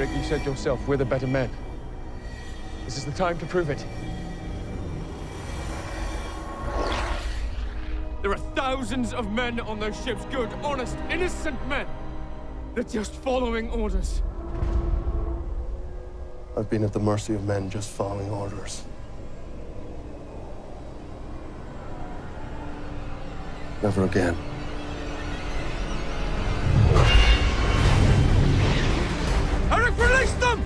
Like you said yourself, we're the better men. This is the time to prove it. There are thousands of men on those ships, good, honest, innocent men. They're just following orders. I've been at the mercy of men just following orders. Never again. Eric, release them!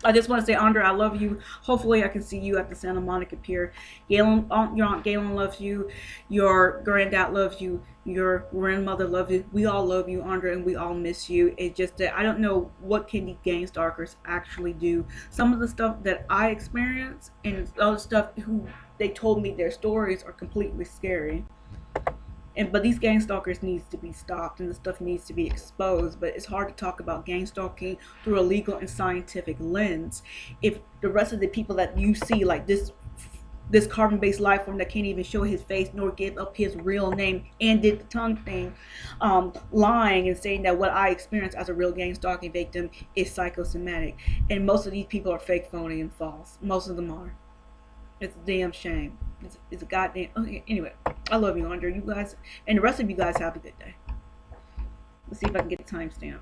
I just want to say, Andre, I love you. Hopefully, I can see you at the Santa Monica Pier. Galen, your Aunt Galen loves you. Your granddad loves you. Your grandmother loves you. We all love you, Andre, and we all miss you. It's just that I don't know what can these gang stalkers actually do. Some of the stuff that I experienced and other stuff who they told me their stories are completely scary. But these gang stalkers needs to be stopped and the stuff needs to be exposed. But it's hard to talk about gang stalking through a legal and scientific lens if the rest of the people that you see, like this carbon-based life form that can't even show his face nor give up his real name and did the tongue thing, lying and saying that what I experienced as a real gang stalking victim is psychosomatic. And most of these people are fake, phony, and false. Most of them are. It's a damn shame. It's a goddamn... Okay, anyway, I love you, Andre. You guys, and the rest of you guys, have a good day. Let's see if I can get the timestamp.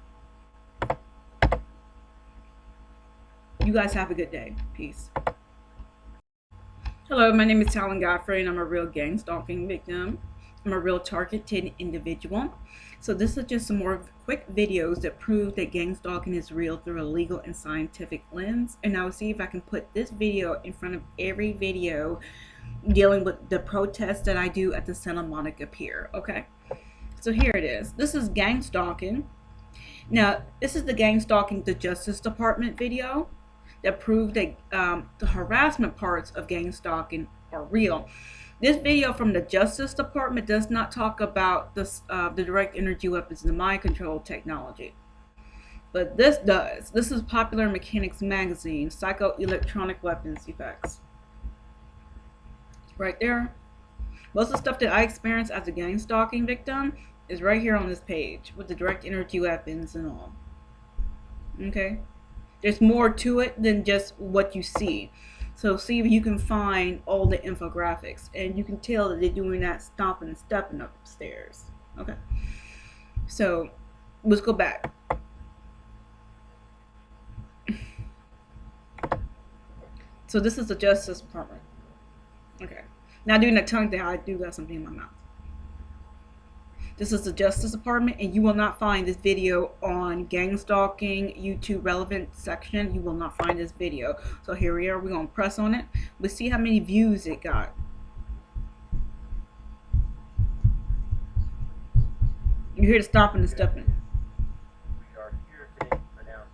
You guys have a good day. Peace. Hello, my name is Talan Godfrey, and I'm a real gang stalking victim. I'm a real targeted individual. So this is just some more quick videos that prove that gang stalking is real through a legal and scientific lens. And I will see if I can put this video in front of every video dealing with the protests that I do at the Santa Monica Pier. Okay, so here it is. This is gang stalking. Now, this is the gang stalking the Justice Department video that proved that the harassment parts of gang stalking are real. This video from the Justice Department does not talk about this, the direct energy weapons and the mind control technology. But this does. This is Popular Mechanics Magazine, Psychoelectronic Weapons Effects. Right there. Most of the stuff that I experienced as a gang stalking victim is right here on this page with the direct energy weapons and all. Okay? There's more to it than just what you see. So see if you can find all the infographics, and you can tell that they're doing that stomping and stepping upstairs. Okay, so let's go back. So this is the Justice Department. Okay, now doing the tongue thing, I do got something in my mouth. This is the Justice Department, and you will not find this video on Gang Stalking YouTube relevant section. You will not find this video. So here we are. We're going to press on it. Let's see how many views it got. You hear the stomping and stepping. We are here today to announce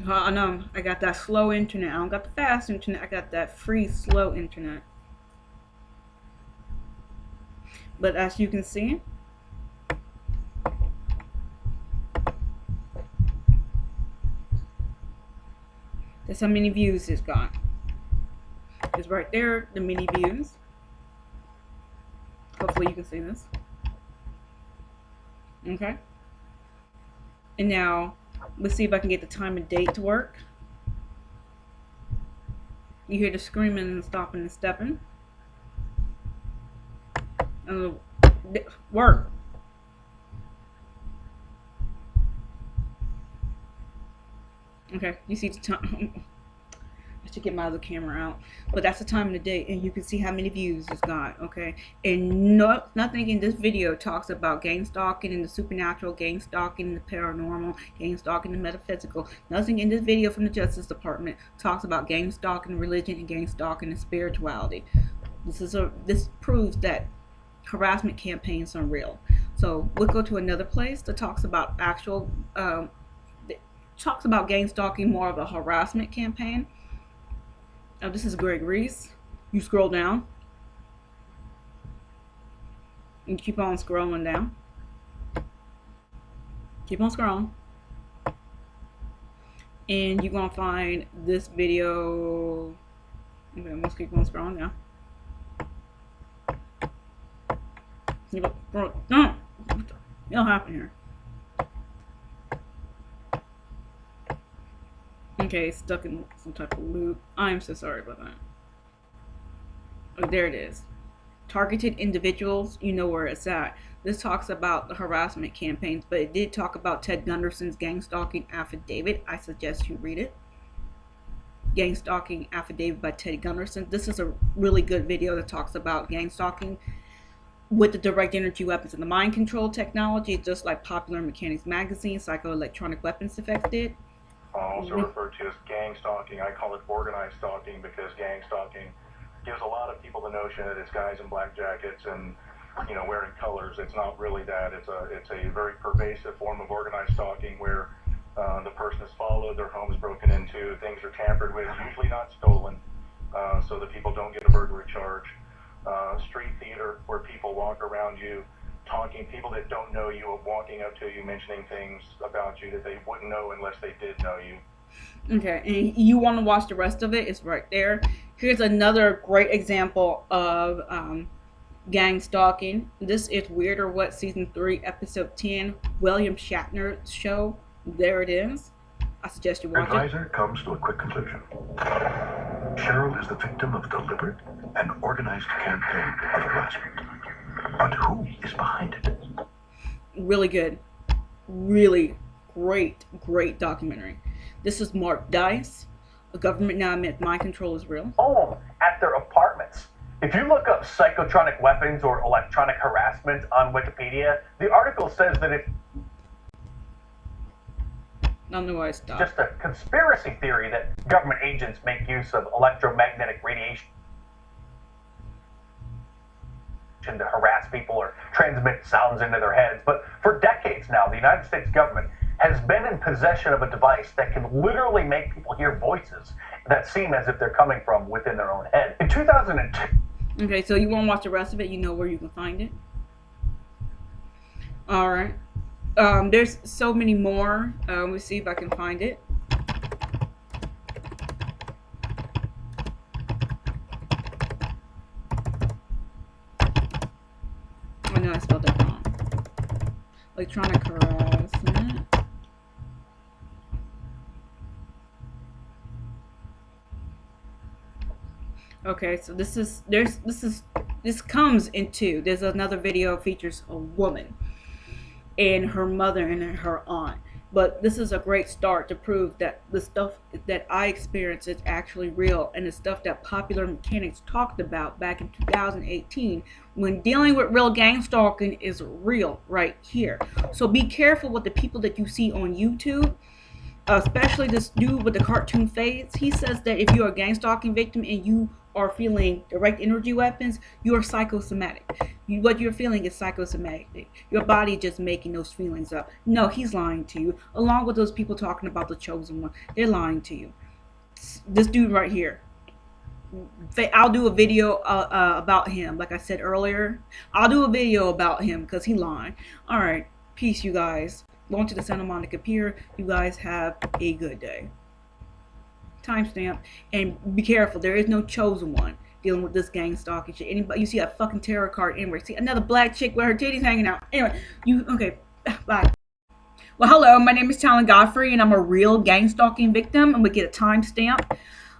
I know, I got that slow internet. I don't got the fast internet. I got that free slow internet. But as you can see, that's how many views it's got. It's right there, the many views. Hopefully you can see this. Okay. And now, let's see if I can get the time and date to work. You hear the screaming and stopping and stepping. And work. Okay, you see the time. I should get my other camera out, but that's the time of the day, and you can see how many views it's got. Okay, and nothing in this video talks about gang stalking and the supernatural, gang stalking and the paranormal, gang stalking and metaphysical. Nothing in this video from the Justice Department talks about gang stalking, religion, and gang stalking and spirituality. This proves that harassment campaigns are real. So we'll go to another place that talks about actual talks about gang stalking, more of a harassment campaign. Oh, this is Greg Reese. You scroll down and keep on scrolling down. Keep on scrolling. and you're gonna find this video. Okay, let's keep on scrolling now. Bro, no, what the hell happened here? Okay, stuck in some type of loop. I'm so sorry about that. Oh, there it is. Targeted individuals, you know where it's at. This talks about the harassment campaigns, but it did talk about Ted Gunderson's gang-stalking affidavit. I suggest you read it. Gang-stalking affidavit by Ted Gunderson. This is a really good video that talks about gang-stalking with the direct energy weapons and the mind control technology, just like Popular Mechanics Magazine, Psychoelectronic Weapons Effects did. Also referred to as gang stalking. I call it organized stalking because gang stalking gives a lot of people the notion that it's guys in black jackets and, you know, wearing colors. It's not really that. It's a very pervasive form of organized stalking where the person is followed, their home is broken into, things are tampered with, usually not stolen, so that people don't get a burglary charge. Street theater where people walk around you talking, people that don't know you walking up to you mentioning things about you that they wouldn't know unless they did know you. Okay, and you want to watch the rest of it, it's right there. Here's another great example of gang stalking. This is Weird or What Season 3 Episode 10, William Shatner's show. There it is. I suggest you watch it. Advisor comes to a quick conclusion. Cheryl is the victim of a deliberate and organized campaign of harassment. But who is behind it? Really good. Really great documentary. This is Mark Dice. A government now admits mind control is real. Home at their apartments. If you look up psychotronic weapons or electronic harassment on Wikipedia, the article says that it's I don't know why I stopped. just a conspiracy theory that government agents make use of electromagnetic radiation to harass people or transmit sounds into their heads. But for decades now, the United States government has been in possession of a device that can literally make people hear voices that seem as if they're coming from within their own head. In 2002... Okay, so you want to watch the rest of it, you know where you can find it. Alright. There's so many more. Let me see if I can find it. Oh no, I spelled that wrong. Electronic harassment. Okay, so this comes into, there's another video features a woman and her mother and her aunt. But this is a great start to prove that the stuff that I experienced is actually real, and the stuff that Popular Mechanics talked about back in 2018 when dealing with real gang stalking is real right here. So be careful with the people that you see on YouTube, especially this dude with the cartoon face. He says that if you're a gang stalking victim and you are feeling direct energy weapons, you are psychosomatic. What you're feeling is psychosomatic. Your body just making those feelings up. No, he's lying to you. Along with those people talking about the chosen one, they're lying to you. This dude right here, I'll do a video about him. Like I said earlier, I'll do a video about him because he lying. All right, peace, you guys. Going to the Santa Monica Pier. You guys have a good day. Timestamp, and be careful, there is no chosen one dealing with this gang stalking shit. Anybody you see a fucking tarot card anywhere, see another black chick with her titties hanging out. Anyway, okay, bye. Well, hello, my name is Talan Godfrey, and I'm a real gang stalking victim. I'm gonna get a timestamp.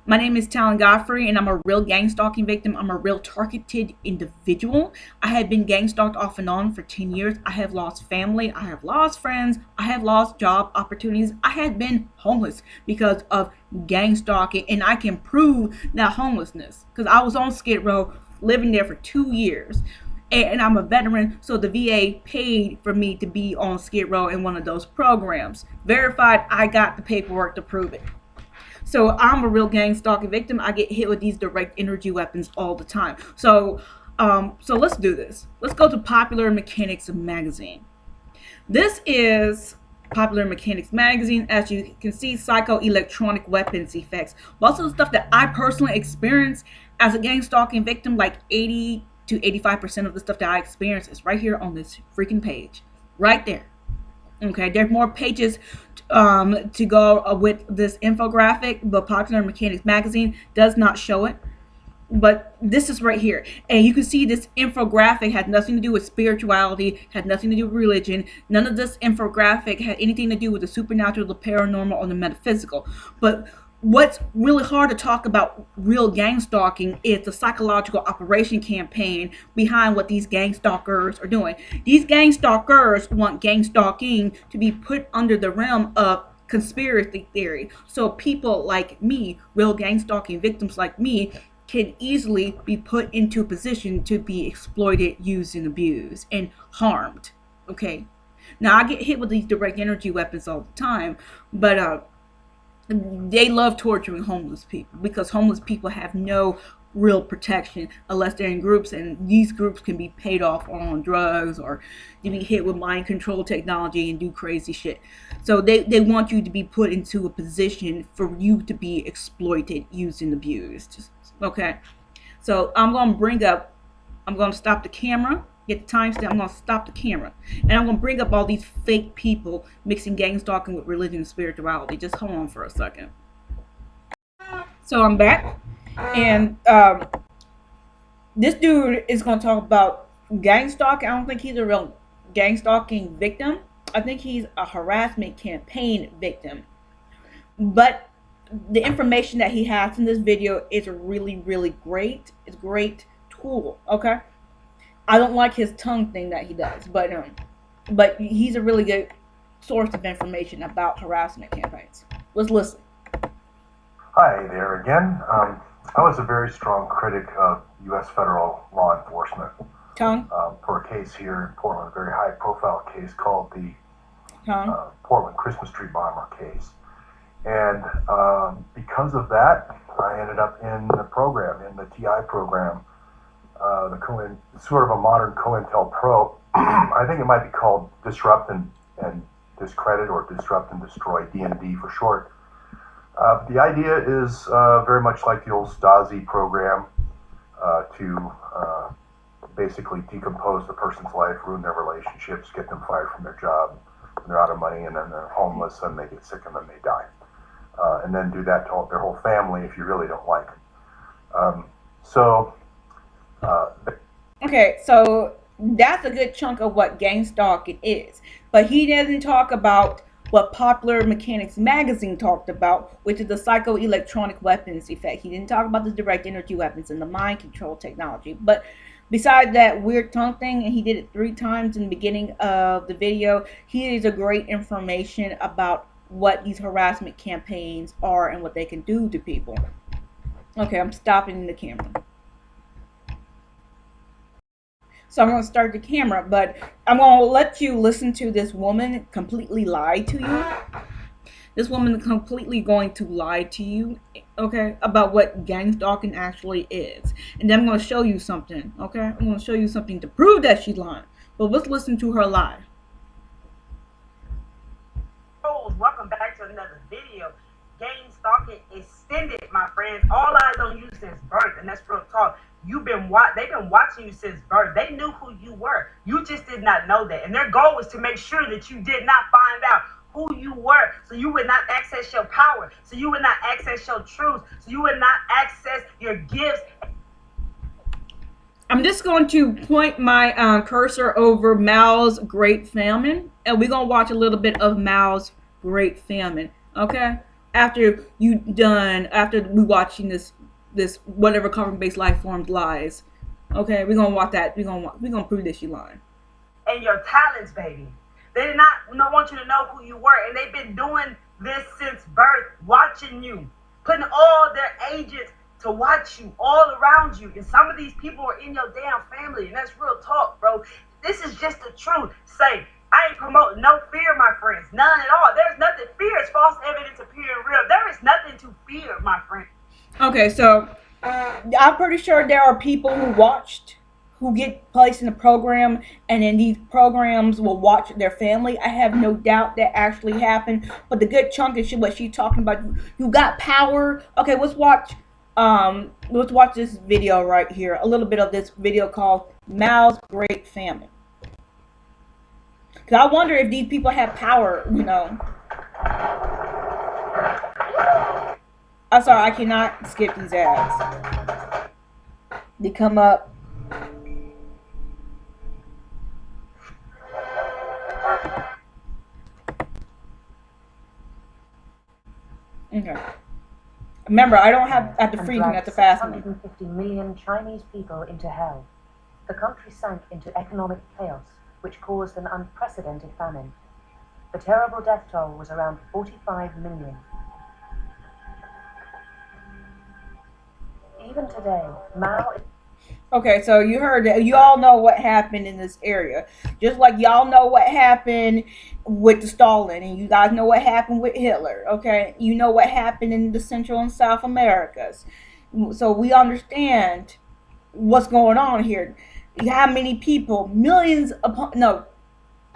My name is Talan Godfrey, and I'm a real gang stalking victim. I'm a real targeted individual. I have been gang stalked off and on for 10 years. I have lost family. I have lost friends. I have lost job opportunities. I have been homeless because of gang stalking, and I can prove that homelessness because I was on Skid Row living there for 2 years. And I'm a veteran, so the VA paid for me to be on Skid Row in one of those programs. Verified, I got the paperwork to prove it. So I'm a real gang stalking victim. I get hit with these direct energy weapons all the time. So let's do this. Let's go to Popular Mechanics Magazine. This is Popular Mechanics Magazine. As you can see, psychoelectronic weapons effects. Most of the stuff that I personally experienced as a gang stalking victim, like 80 to 85% of the stuff that I experienced is right here on this freaking page. Right there. Okay, there's more pages to go with this infographic, but Popular Mechanics magazine does not show it. But this is right here, and you can see this infographic had nothing to do with spirituality, had nothing to do with religion. None of this infographic had anything to do with the supernatural, the paranormal, or the metaphysical. But what's really hard to talk about real gang stalking is the psychological operation campaign behind what these gang stalkers are doing. These gang stalkers want gang stalking to be put under the realm of conspiracy theory, so people like me, real gang stalking victims like me, can easily be put into a position to be exploited, used, and abused, and harmed. Okay, now I get hit with these direct energy weapons all the time, but they love torturing homeless people because homeless people have no real protection unless they're in groups, and these groups can be paid off on drugs or to be hit with mind control technology and do crazy shit. So they want you to be put into a position for you to be exploited, used, and abused. Okay, so I'm going to stop the camera, get the timestamp, I'm going to stop the camera, and I'm going to bring up all these fake people mixing gang stalking with religion and spirituality. Just hold on for a second. So I'm back, and this dude is going to talk about gang stalking. I don't think he's a real gang stalking victim. I think he's a harassment campaign victim. But the information that he has in this video is really, really great. It's a great tool. Okay, I don't like his tongue thing that he does, but he's a really good source of information about harassment campaigns. Let's listen. Hi there again. I was a very strong critic of U.S. federal law enforcement Tongue. for a case here in Portland, a very high-profile case called the Tongue. Portland Christmas tree bomber case. And because of that, I ended up in the program, in the TI program, sort of a modern COINTELPRO. I think it might be called Disrupt and Discredit, or Disrupt and Destroy, D&D for short. The idea is very much like the old Stasi program, to basically decompose the person's life, ruin their relationships, get them fired from their job, and they're out of money, and then they're homeless, and they get sick, and then they die. And then do that to their whole family if you really don't like them. Okay, so that's a good chunk of what gang stalking is. But he doesn't talk about what Popular Mechanics magazine talked about, which is the psychoelectronic weapons effect. He didn't talk about the direct energy weapons and the mind control technology. But besides that weird tongue thing, and he did it 3 times in the beginning of the video, he is a great information about what these harassment campaigns are and what they can do to people. Okay, I'm stopping the camera. So I'm going to start the camera, but I'm going to let you listen to this woman completely lie to you. This woman is completely going to lie to you, okay, about what gang stalking actually is. And then I'm going to show you something, okay? I'm going to show you something to prove that she's lying. But let's listen to her lie. Welcome back to another video. Gang stalking extended, my friends. All eyes on you since birth, and that's real talk. They've been watching you since birth. They knew who you were. You just did not know that. And their goal was to make sure that you did not find out who you were, so you would not access your power, so you would not access your truth, so you would not access your gifts. I'm just going to point my cursor over Mao's Great Famine, and we're going to watch a little bit of Mao's Great Famine, okay? After we watching this whatever carbon-based life forms lies, okay? We're gonna watch that. We're gonna prove that she lying. And your talents, baby. They did not want you to know who you were, and they've been doing this since birth, watching you, putting all their agents to watch you all around you. And some of these people are in your damn family, and that's real talk, bro. This is just the truth. Say, I ain't promoting no fear, my friends. None at all. There's nothing. Fear is false evidence appearing real. There is nothing to fear, my friend. Okay, so I'm pretty sure there are people who get placed in the program, and then these programs will watch their family. I have no doubt that actually happened. But the good chunk of shit, what she's talking about, you got power. Okay, let's watch this video right here. A little bit of this video called Mao's Great Famine. Because I wonder if these people have power, you know. I'm sorry, I cannot skip these ads. They come up. Okay. Remember, I don't have at the freezing at the fast one. 650 million Chinese people into hell. The country sank into economic chaos, which caused an unprecedented famine. The terrible death toll was around 45 million. Even today, Mao... Okay, so you heard that. You all know what happened in this area. Just like y'all know what happened with the Stalin, and you guys know what happened with Hitler, okay? You know what happened in the Central and South Americas. So we understand what's going on here. How many people, millions upon, no,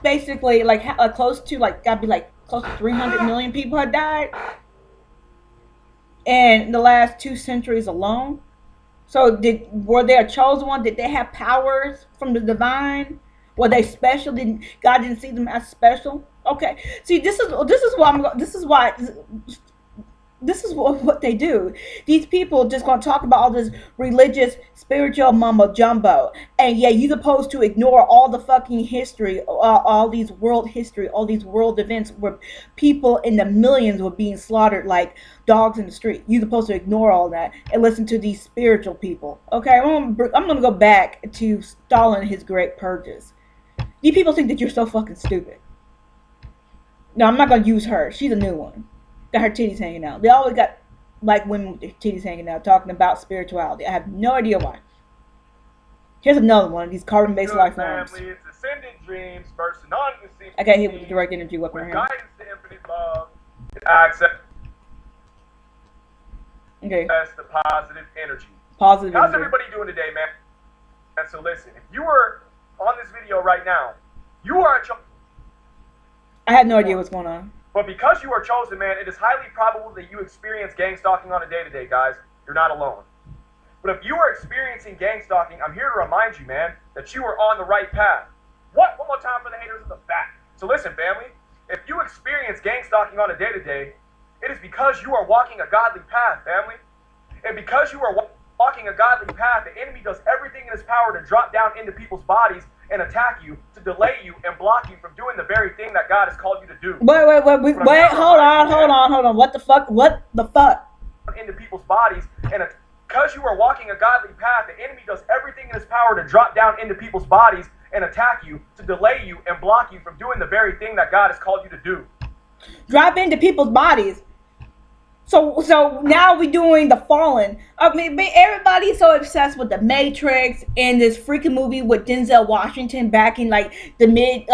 basically like close to, like, gotta be like close to 300 million people had died in the last 2 centuries alone. So were they a chosen one? Did they have powers from the divine? Were they special? God didn't see them as special? Okay. See, this is what they do. These people just gonna talk about all this religious, spiritual mumbo jumbo, and yeah, you're supposed to ignore all the fucking history, all these world history, all these world events where people in the millions were being slaughtered like dogs in the street. You're supposed to ignore all that and listen to these spiritual people. Okay, I'm gonna go back to Stalin and his great purges. You people think that you're so fucking stupid. No, I'm not gonna use her. She's a new one. Got her titties hanging out. They always got like women with their titties hanging out talking about spirituality. I have no idea why. Here's another one of these carbon-based life forms. It's ascendant dreams, bursting on the scene. I got hit with the direct energy weapon with right guidance to infinite love, access to positive energy. Positive How's energy. everybody doing today, man? And so listen, if you were on this video right now, you are a I had no idea what's going on. But because you are chosen, man, it is highly probable that you experience gang stalking on a day-to-day, guys. You're not alone. But if you are experiencing gang stalking, I'm here to remind you, man, that you are on the right path. What? One more time for the haters in the back. So listen, family, if you experience gang stalking on a day-to-day, it is because you are walking a godly path, family. And because you are walking a godly path, the enemy does everything in his power to drop down into people's bodies and attack you, to delay you and block you from doing the very thing that God has called you to do. Wait, hold on. What the fuck? Into people's bodies, and because you are walking a godly path, the enemy does everything in his power to drop down into people's bodies and attack you, to delay you and block you from doing the very thing that God has called you to do. Drop into people's bodies. So now we're doing the Fallen. I mean, everybody's so obsessed with the Matrix and this freaking movie with Denzel Washington back in like the late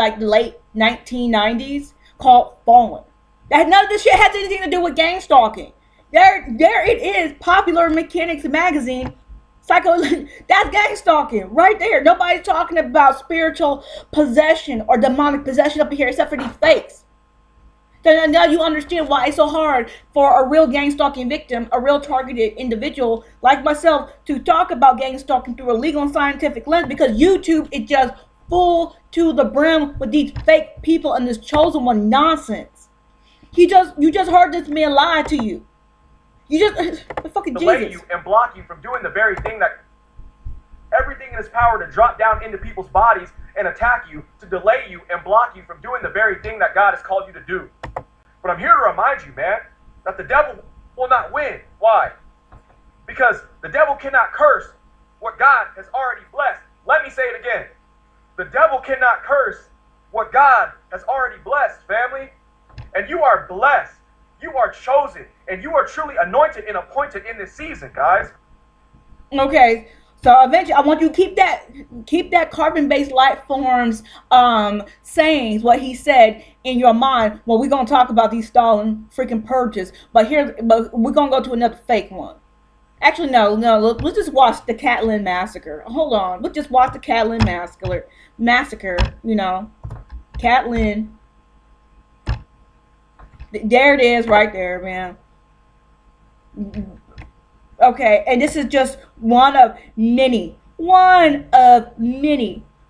1990s called Fallen. That none of this shit has anything to do with gang stalking. There it is, Popular Mechanics magazine. That's gang stalking right there. Nobody's talking about spiritual possession or demonic possession up here except for these fakes. Then now you understand why it's so hard for a real gang stalking victim, a real targeted individual like myself, to talk about gang stalking through a legal and scientific lens, because YouTube is just full to the brim with these fake people and this chosen one nonsense. You just heard this man lie to you. You just fucking delay Jesus. You and block you from doing the very thing that everything in his power to drop down into people's bodies and attack you, to delay you and block you from doing the very thing that God has called you to do. But I'm here to remind you, man, that the devil will not win. Why? Because the devil cannot curse what God has already blessed. Let me say it again. The devil cannot curse what God has already blessed, family. And you are blessed. You are chosen. And you are truly anointed and appointed in this season, guys. Okay. So eventually, I want you to keep that carbon-based life forms sayings, what he said, in your mind. Well, we're gonna talk about these Stalin freaking purges, but we're gonna go to another fake one. Actually, no. Let's just watch the Catlin massacre. Hold on, let's just watch the Catlin massacre. You know, Catlin. There it is, right there, man. Okay, and this is just one of many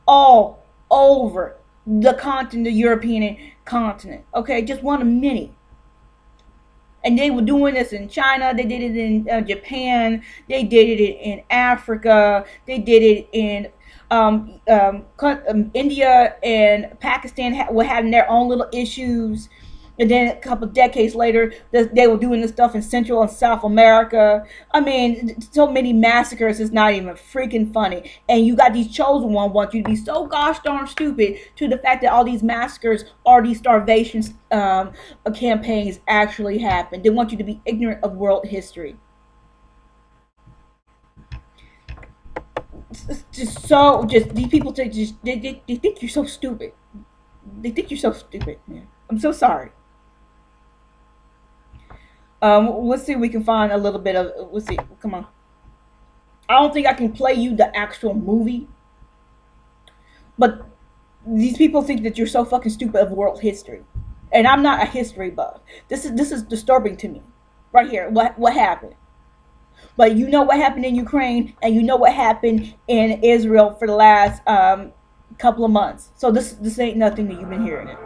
all over the continent, the European continent. Okay, just one of many. And they were doing this in China. They did it in Japan. They did it in Africa. They did it in India and Pakistan. Were having their own little issues. And then a couple of decades later, they were doing this stuff in Central and South America. I mean, so many massacres, it's not even freaking funny. And you got these chosen ones want you to be so gosh darn stupid to the fact that all these massacres or these starvation campaigns actually happen. They want you to be ignorant of world history. These people they think you're so stupid. They think you're so stupid, man. I'm so sorry. Let's see if we can find a little bit of. Let's see. Come on. I don't think I can play you the actual movie, but these people think that you're so fucking stupid of world history, and I'm not a history buff. This is disturbing to me, right here. What happened? But you know what happened in Ukraine, and you know what happened in Israel for the last couple of months. So this ain't nothing that you've been hearing it.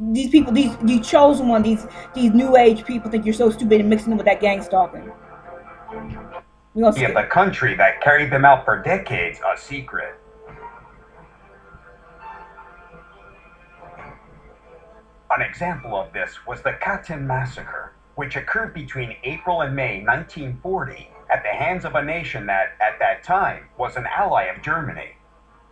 These people, these chosen ones, these new age people think you're so stupid and mixing them with that gang stalking. The country that carried them out for decades a secret. An example of this was the Katyn massacre, which occurred between April and May 1940 at the hands of a nation that, at that time, was an ally of Germany.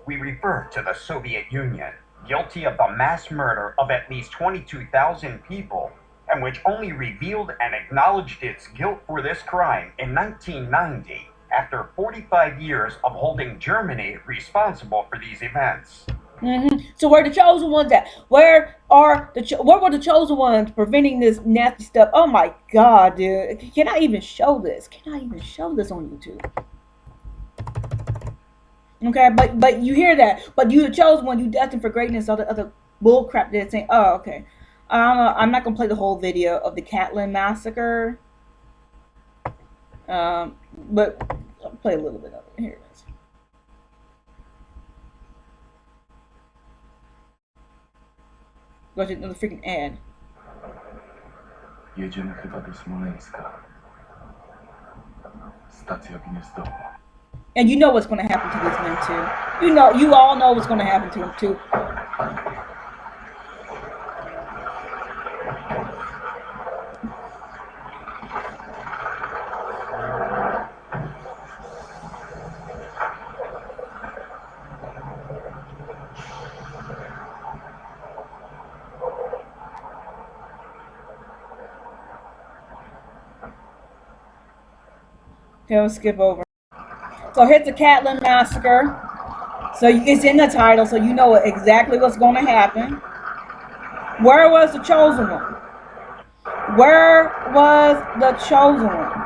We refer to the Soviet Union, guilty of the mass murder of at least 22,000 people, and which only revealed and acknowledged its guilt for this crime in 1990, after 45 years of holding Germany responsible for these events. So where are the chosen ones at? Where were the chosen ones preventing this nasty stuff? Oh my God, dude! Can I even show this? Can I even show this on YouTube? Okay, but you hear that? But you the chosen one. You destined for greatness. All the other bull crap that's saying. Oh, okay. I don't know. I'm not gonna play the whole video of the Katyn massacre. But I'll play a little bit of it. Here it is. Go to another freaking ad. Jedziemy chyba do Smoleńska. Stacja Gniezdowa. And you know what's going to happen to these men too. You all know what's going to happen to them too. Okay, we'll skip over. So here's the Katyn massacre. So it's in the title, so you know exactly what's going to happen. Where was the chosen one? Where was the chosen one?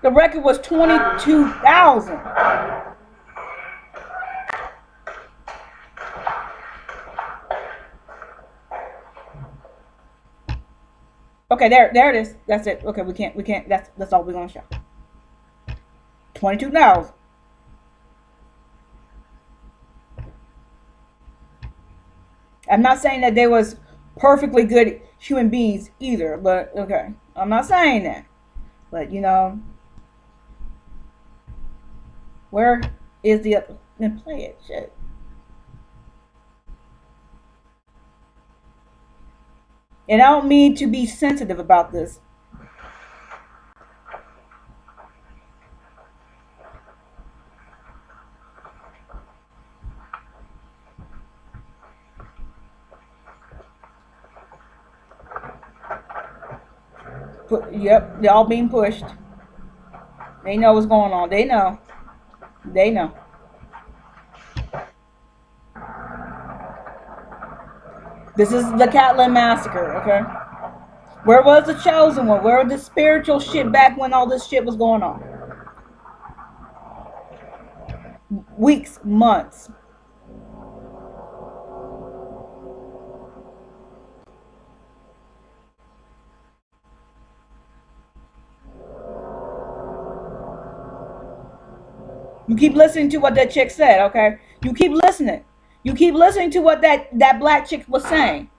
The record was 22,000. Okay, there it is. That's it. Okay, we can't. That's all we're gonna show. 22,000. I'm not saying that they was perfectly good human beings either, but okay, I'm not saying that. But you know, where is the other? Then play it, shit. And I don't mean to be sensitive about this. Yep, they're all being pushed. They know what's going on. They know. They know. This is the Katyn massacre, okay? Where was the chosen one? Where was the spiritual shit back when all this shit was going on? Weeks, months. You keep listening to what that chick said, okay? You keep listening. You keep listening to what that black chick was saying.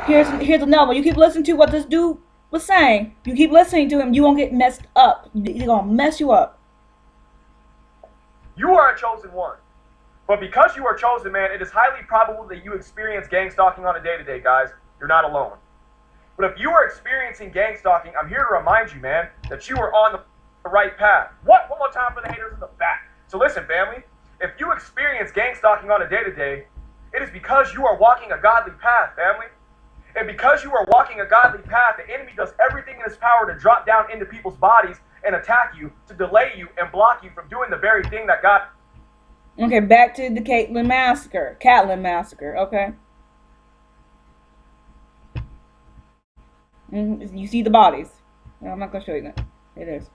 Here's another one. You keep listening to what this dude was saying. You keep listening to him. You won't get messed up. They're gonna mess you up. You are a chosen one. But because you are chosen, man, it is highly probable that you experience gang stalking on a day-to-day, guys. You're not alone. But if you are experiencing gang stalking, I'm here to remind you, man, that you are on the right path. What? One more time for the haters in the back. So listen, family. If you experience gang stalking on a day-to-day, it is because you are walking a godly path, family. And because you are walking a godly path, the enemy does everything in his power to drop down into people's bodies and attack you, to delay you and block you from doing the very thing that God... Okay, back to the Catlin massacre, okay? You see the bodies. No, I'm not going to show you that. It is.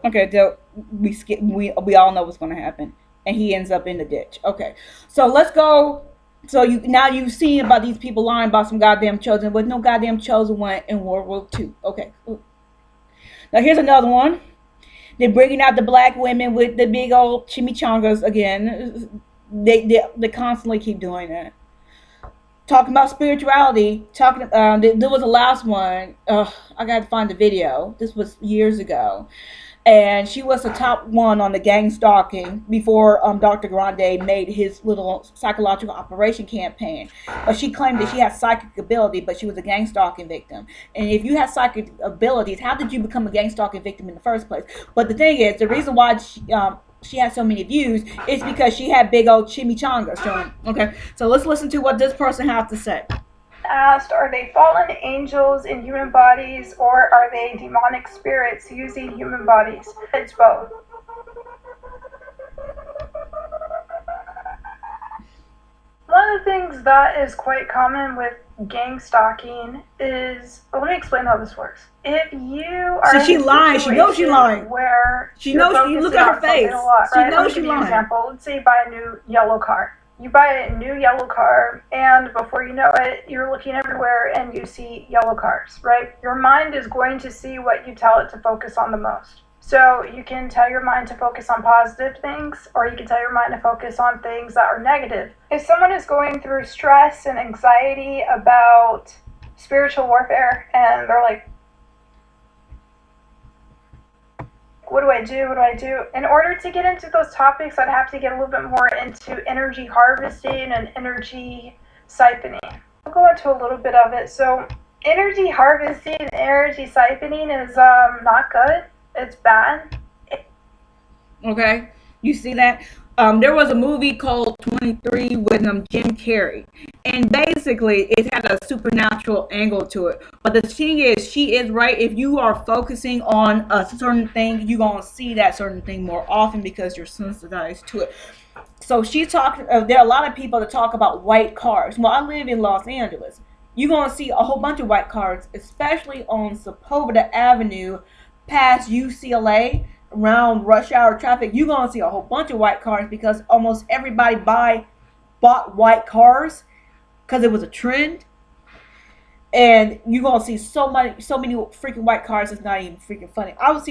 Okay, so we all know what's going to happen, and he ends up in the ditch. Okay, so let's go. So you've seen about these people lying about some goddamn chosen, but no goddamn chosen one in World War II. Okay, now here's another one. They're bringing out the black women with the big old chimichangas again. They constantly keep doing that. Talking about spirituality. There was the last one. I gotta find the video. This was years ago. And she was the top one on the gang stalking before Dr. Grande made his little psychological operation campaign. But she claimed that she had psychic ability, but she was a gang stalking victim. And if you have psychic abilities, how did you become a gang stalking victim in the first place? But the thing is, the reason why she had so many views is because she had big old chimichangas showing. Okay, so let's listen to what this person has to say. Asked, are they fallen angels in human bodies, or are they demonic spirits using human bodies? It's both. One of the things that is quite common with gang stalking is, let me explain how this works. If you are she lying, she knows she's lying. Where she knows, you look at her face. She knows she's lying. Example, let's say you buy a new yellow car. You buy a new yellow car, and before you know it, you're looking everywhere and you see yellow cars, right? Your mind is going to see what you tell it to focus on the most. So you can tell your mind to focus on positive things, or you can tell your mind to focus on things that are negative. If someone is going through stress and anxiety about spiritual warfare, and they're like, what do I do? What do I do? In order to get into those topics, I'd have to get a little bit more into energy harvesting and energy siphoning. I'll go into a little bit of it. So energy harvesting and energy siphoning is not good. It's bad. Okay, you see that? There was a movie called 23 with Jim Carrey, and basically it had a supernatural angle to it. But the thing is, she is right. If you are focusing on a certain thing, you're gonna see that certain thing more often because you're sensitized to it. So she's talking. There are a lot of people that talk about white cars. Well, I live in Los Angeles. You're gonna see a whole bunch of white cars, especially on Sepulveda Avenue, past UCLA. Around rush hour traffic, you're gonna see a whole bunch of white cars because almost everybody bought white cars because it was a trend, and you're gonna see so many freaking white cars. It's not even freaking funny. I will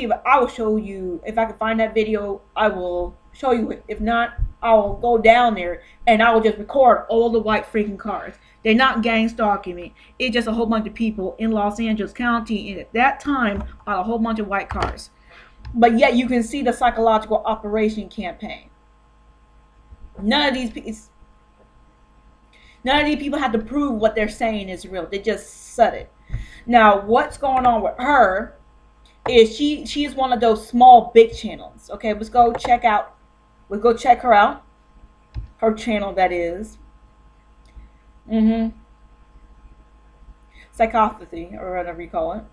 show you if I can find that video. I will show you it. If not, I will go down there and I will just record all the white freaking cars. They're not gang stalking me. It's just a whole bunch of people in Los Angeles County, and at that time bought a whole bunch of white cars. But yet you can see the psychological operation campaign. None of these people have to prove what they're saying is real. They just said it. Now, what's going on with her is she's one of those small big channels. Okay, let's go check her out. Her channel, that is. Psychopathy, or whatever you call it.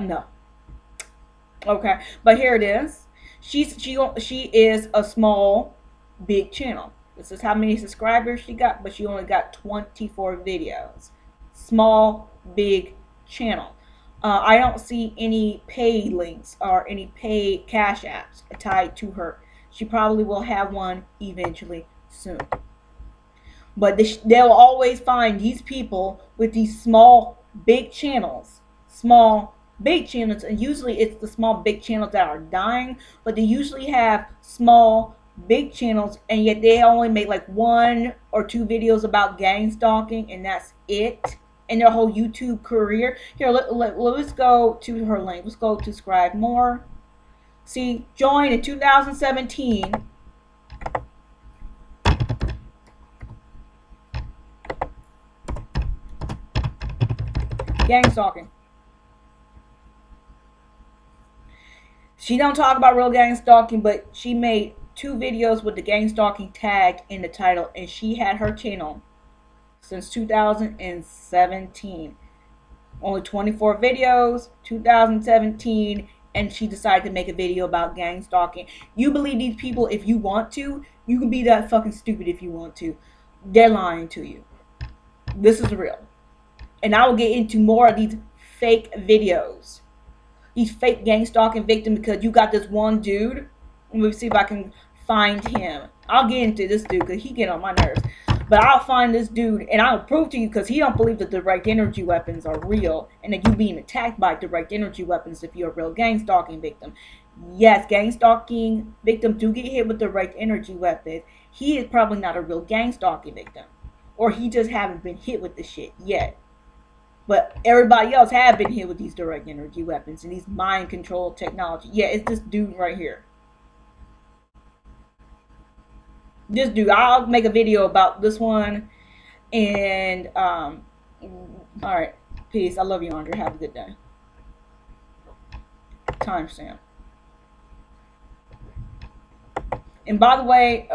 No. Okay, but here it is. She is a small big channel. This is how many subscribers she got, but she only got 24 videos. Small big channel. I don't see any paid links or any paid cash apps tied to her. She probably will have one eventually soon. But they'll always find these people with these small, big channels. Small, big channels. And usually it's the small, big channels that are dying. But they usually have small, big channels. And yet they only make like 1 or 2 videos about gang stalking. And that's it. In their whole YouTube career. Here, let's go to her link. Let's go to subscribe more. See, joined in 2017. Gang stalking. She don't talk about real gang stalking, but she made 2 videos with the gang stalking tag in the title, and she had her channel since 2017. Only 24 videos, 2017, and she decided to make a video about gang stalking. You believe these people if you want to. You can be that fucking stupid if you want to. They're lying to you. This is real. And I will get into more of these fake videos. These fake gang stalking victims, because you got this one dude. Let me see if I can find him. I'll get into this dude because he get on my nerves. But I'll find this dude and I'll prove to you, because he don't believe that direct energy weapons are real and that you being attacked by direct energy weapons if you're a real gang stalking victim. Yes, gang stalking victims do get hit with direct energy weapons. He is probably not a real gang stalking victim. Or he just haven't been hit with the shit yet. But everybody else have been hit with these direct energy weapons and these mind control technology. Yeah, it's this dude right here. This dude, I'll make a video about this one. And alright, peace. I love you, Andre. Have a good day. Timestamp. And by the way,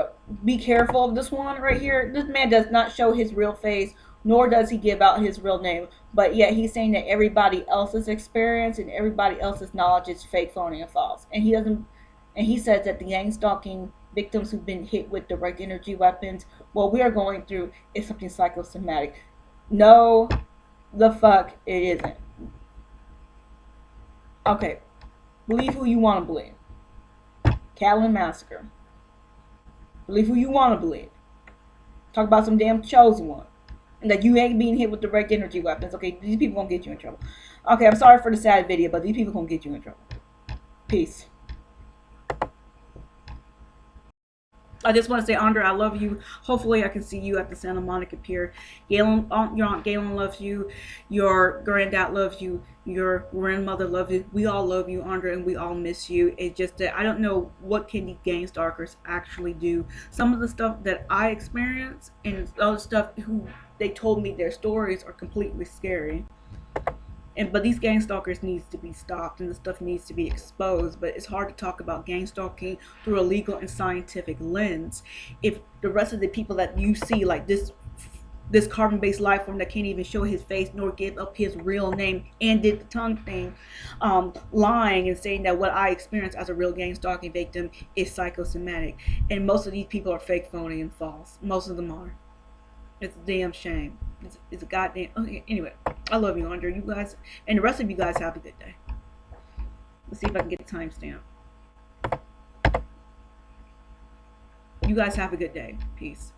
be careful of this one right here. This man does not show his real face, nor does he give out his real name. But yet he's saying that everybody else's experience and everybody else's knowledge is fake, phony, and false. And he doesn't. And he says that the gang stalking victims who've been hit with direct energy weapons, what we are going through is something psychosomatic. No, the fuck it isn't. Okay, believe who you want to believe. Talan Massacre. Believe who you want to believe. Talk about some damn chosen one. And that you ain't being hit with direct energy weapons. Okay, these people gonna get you in trouble. Okay, I'm sorry for the sad video, but these people gonna get you in trouble. Peace. I just want to say, Andre, I love you. Hopefully, I can see you at the Santa Monica Pier. Galen, your Aunt Galen loves you. Your granddad loves you. Your grandmother loves you. We all love you, Andre, and we all miss you. It's just that I don't know what can these gang stalkers actually do. Some of the stuff that I experienced and other stuff who they told me their stories are completely scary. But these gang stalkers needs to be stopped and the stuff needs to be exposed. But it's hard to talk about gang stalking through a legal and scientific lens if the rest of the people that you see, like this carbon-based life form that can't even show his face nor give up his real name and did the tongue thing, lying and saying that what I experienced as a real gang stalking victim is psychosomatic. And most of these people are fake, phony, and false. Most of them are. It's a damn shame. It's a goddamn... Okay, anyway, I love you, Andre. You guys, and the rest of you guys have a good day. Let's see if I can get the timestamp. You guys have a good day. Peace.